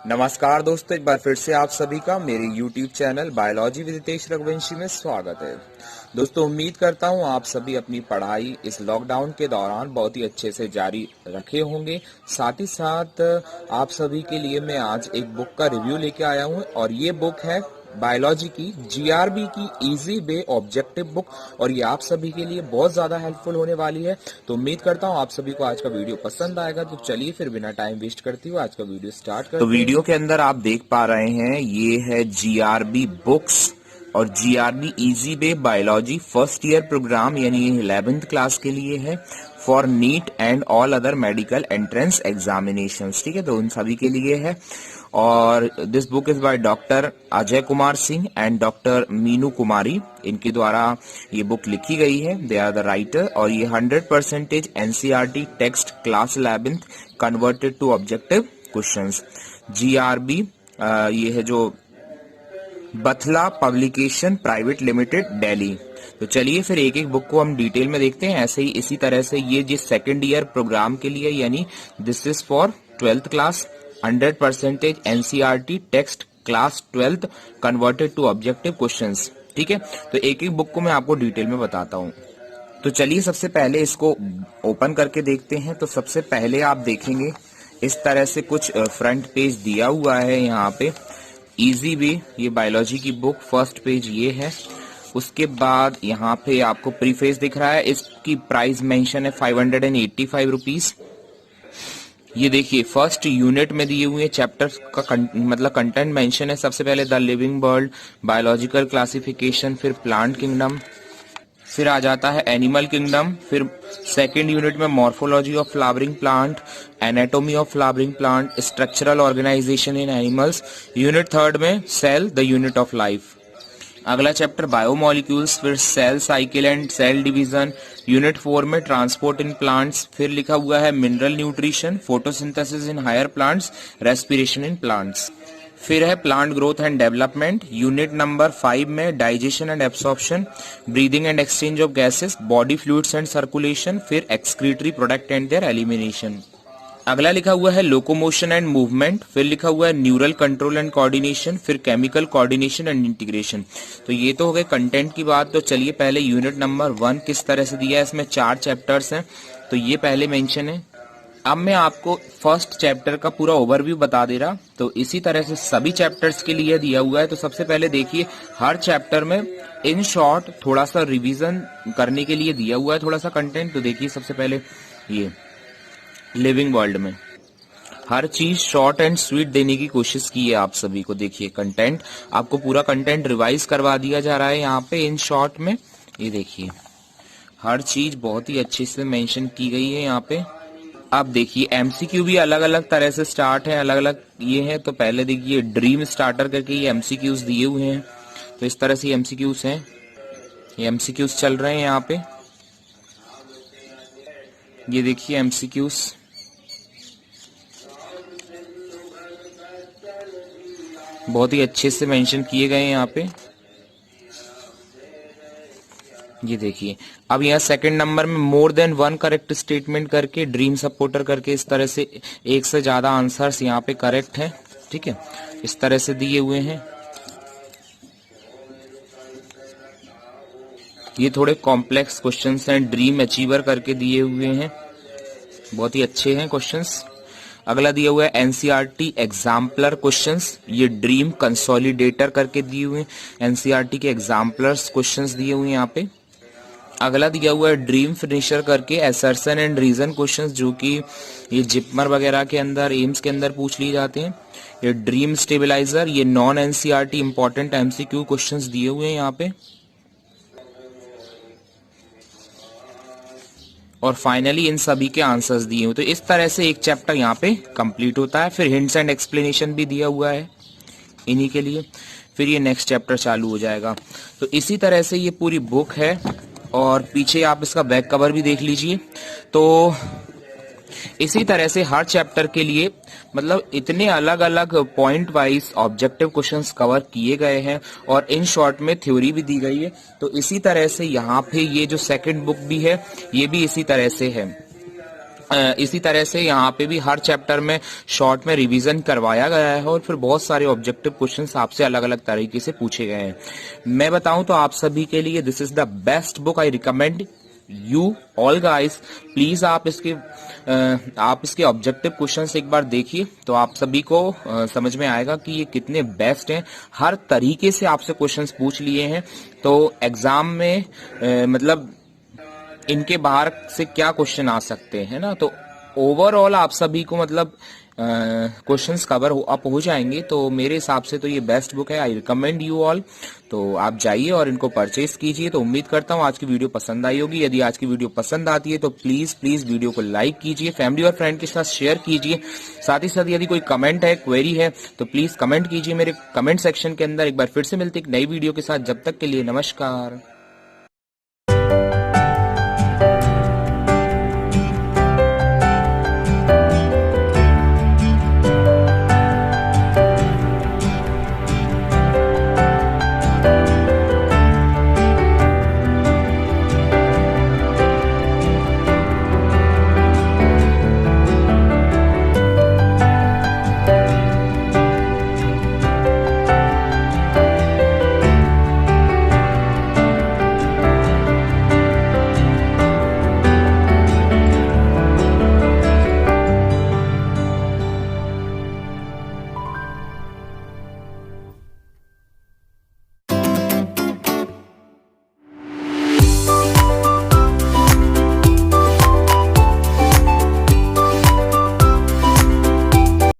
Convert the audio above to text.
नमस्कार दोस्तों, एक बार फिर से आप सभी का मेरे YouTube channel biology with Hitesh Raghuvanshi में स्वागत है। दोस्तों, उम्मीद करता हूँ आप सभी अपनी पढ़ाई इस लॉकडाउन के दौरान बहुत ही अच्छे से जारी रखे होंगे। साथ ही साथ आप सभी के लिए मैं आज एक बुक का रिव्यू लेके आया हूँ और ये बुक है बायोलॉजी की जीआरबी की इजी वे ऑब्जेक्टिव बुक और ये आप सभी के लिए बहुत ज्यादा हेल्पफुल होने वाली है। तो उम्मीद करता हूँ आप सभी को आज का वीडियो पसंद आएगा। तो चलिए फिर बिना टाइम वेस्ट करते हुए आज का वीडियो स्टार्ट करते हैं। तो वीडियो के अंदर आप देख पा रहे हैं ये है जीआरबी बुक्स और GRB easy way biology first year program यानी 11th क्लास के लिए है for NEET and all other medical entrance examinations. ठीक है, तो उन सभी के लिए है। और this book is by doctor Ajay Kumar Singh and doctor Meenu Kumari. इनके द्वारा ये बुक लिखी गई है, दे आर द राइटर। और ये 100% NCERT text class 11th converted to objective questions. GRB ये है जो Bathla publication private limited Delhi. तो चलिए फिर एक एक बुक को हम डिटेल में देखते हैं। ऐसे ही इसी तरह से ये जिस सेकेंड ईयर प्रोग्राम के लिए यानी this is for 12th class 100% NCERT text class 12th converted to objective questions. ठीक है, तो एक एक बुक को मैं आपको डिटेल में बताता हूँ। तो चलिए सबसे पहले इसको ओपन करके देखते हैं। तो सबसे पहले आप देखेंगे इस तरह से कुछ फ्रंट पेज दिया हुआ है यहाँ पे इजी वे, ये बायोलॉजी की बुक फर्स्ट पेज ये है। उसके बाद यहाँ पे आपको प्रीफेस दिख रहा है, इसकी प्राइस मेंशन है 585 रुपीज। ये देखिए फर्स्ट यूनिट में दिए हुए चैप्टर का मतलब कंटेंट मेंशन है। सबसे पहले the living world, biological classification, फिर प्लांट किंगडम, फिर आ जाता है एनिमल किंगडम, फिर सेकेंड यूनिट में morphology of flowering plant, anatomy of flowering plant, structural organisation in animals, unit third में cell the unit of life. अगला चैप्टर बायोमोलिक्यूल्स, फिर cell cycle and cell division, unit 4 में transport in plants, फिर लिखा हुआ है mineral nutrition, photosynthesis in higher plants, respiration in plants. फिर है plant growth and development, unit number 5 में digestion and absorption, breathing and exchange of gases, body fluids and circulation, फिर excretory product and their elimination. अगला लिखा हुआ है locomotion and movement, फिर लिखा हुआ है न्यूरल कंट्रोल एंड कोऑर्डिनेशन, फिर केमिकल कोऑर्डिनेशन एंड इंटीग्रेशन। तो ये तो हो गए कंटेंट की बात। तो चलिए पहले यूनिट नंबर 1 किस तरह से दिया है, इसमें 4 चैप्टर्स हैं तो ये पहले मेंशन है। अब मैं आपको फर्स्ट चैप्टर का पूरा ओवरव्यू बता दे रहा, तो इसी तरह से सभी चैप्टर्स के लिए दिया हुआ है। तो सबसे पहले देखिए हर चैप्टर में इन शॉर्ट थोड़ा सा रिवीजन करने के लिए दिया हुआ है थोड़ा सा कंटेंट। तो देखिए सबसे पहले ये लिविंग वर्ल्ड में हर चीज शॉर्ट एंड स्वीट देने की कोशिश की है आप सभी को। देखिए कंटेंट आपको पूरा कंटेंट रिवाइज करवा दिया जा रहा है यहाँ पे इन शॉर्ट में। ये देखिए हर चीज बहुत ही अच्छे से मेंशन की गई है यहाँ पे। अब देखिए एमसीक्यू भी अलग अलग तरह से स्टार्ट है, अलग अलग ये है। तो पहले देखिए ड्रीम स्टार्टर करके ये एमसीक्यूज दिए हुए हैं। तो इस तरह से एमसीक्यूज हैं, ये एमसीक्यूज चल रहे हैं यहाँ पे। ये देखिए एमसीक्यूज बहुत ही अच्छे से मेंशन किए गए हैं यहाँ पे। ये देखिए अब यहाँ सेकंड नंबर में मोर देन 1 करेक्ट स्टेटमेंट करके ड्रीम सपोर्टर करके इस तरह से एक से ज्यादा आंसर्स यहाँ पे करेक्ट हैं। ठीक है, इस तरह से दिए हुए हैं। ये थोड़े कॉम्प्लेक्स क्वेश्चंस हैं, ड्रीम अचीवर करके दिए हुए हैं, बहुत ही अच्छे हैं क्वेश्चंस। अगला दिया हुआ है एनसीईआरटी एग्जाम्पलर क्वेश्चंस, ये ड्रीम कंसोलिडेटर करके दिए हुए हैं। एनसीईआरटी के एग्जाम्पलर्स क्वेश्चंस दिए हुए हैं यहाँ पे। अगला दिया हुआ है ड्रीम फिनिशर करके असर्शन एंड रीजन क्वेश्चंस, जो कि ये जिपमर वगैरह के अंदर एम्स के अंदर पूछ लिए जाते हैं। ये ड्रीम स्टेबलाइजर, ये non NCERT important MCQ questions दिए हुए हैं यहाँ पे। और फाइनली इन सभी के आंसर्स दिए हुए। तो इस तरह से एक चैप्टर यहाँ पे कंप्लीट होता है। फिर हिंट्स एंड एक्सप्लेनेशन भी दिया हुआ है इन्हीं के लिए। फिर ये नेक्स्ट चैप्टर चालू हो जाएगा। तो इसी तरह से ये पूरी बुक है और पीछे आप इसका बैक कवर भी देख लीजिए। तो इसी तरह से हर चैप्टर के लिए मतलब इतने अलग अलग point wise objective questions cover किए गए हैं और इन शॉर्ट में थ्योरी भी दी गई है। तो इसी तरह से यहाँ पे ये जो सेकंड बुक भी है ये भी इसी तरह से है। इसी तरह से यहाँ पे भी हर चैप्टर में शॉर्ट में रिवीजन करवाया गया है और फिर बहुत सारे ऑब्जेक्टिव क्वेश्चंस आपसे अलग अलग तरीके से पूछे गए हैं। मैं बताऊं तो आप सभी के लिए this is the best book, I recommend you all guys. Please आप इसके ऑब्जेक्टिव क्वेश्चंस एक बार देखिए तो आप सभी को समझ में आएगा कि ये कितने बेस्ट हैं। हर तरीके से आपसे क्वेश्चंस पूछ लिए हैं, तो एग्जाम में मतलब इनके बाहर से क्या क्वेश्चन आ सकते हैं ना, तो ओवरऑल आप सभी को मतलब क्वेश्चंस कवर अप हो जाएंगे। तो मेरे हिसाब से तो ये बेस्ट बुक है, आई रिकमेंड यू ऑल। तो आप जाइए और इनको परचेज कीजिए। तो उम्मीद करता हूँ आज की वीडियो पसंद आई होगी। यदि आज की वीडियो पसंद आती है तो प्लीज वीडियो को लाइक कीजिए, फैमिली और फ्रेंड के साथ शेयर कीजिए। साथ ही साथ यदि कोई कमेंट है, क्वेरी है तो प्लीज कमेंट कीजिए मेरे कमेंट सेक्शन के अंदर। एक बार फिर से मिलते एक नई वीडियो के साथ, जब तक के लिए नमस्कार।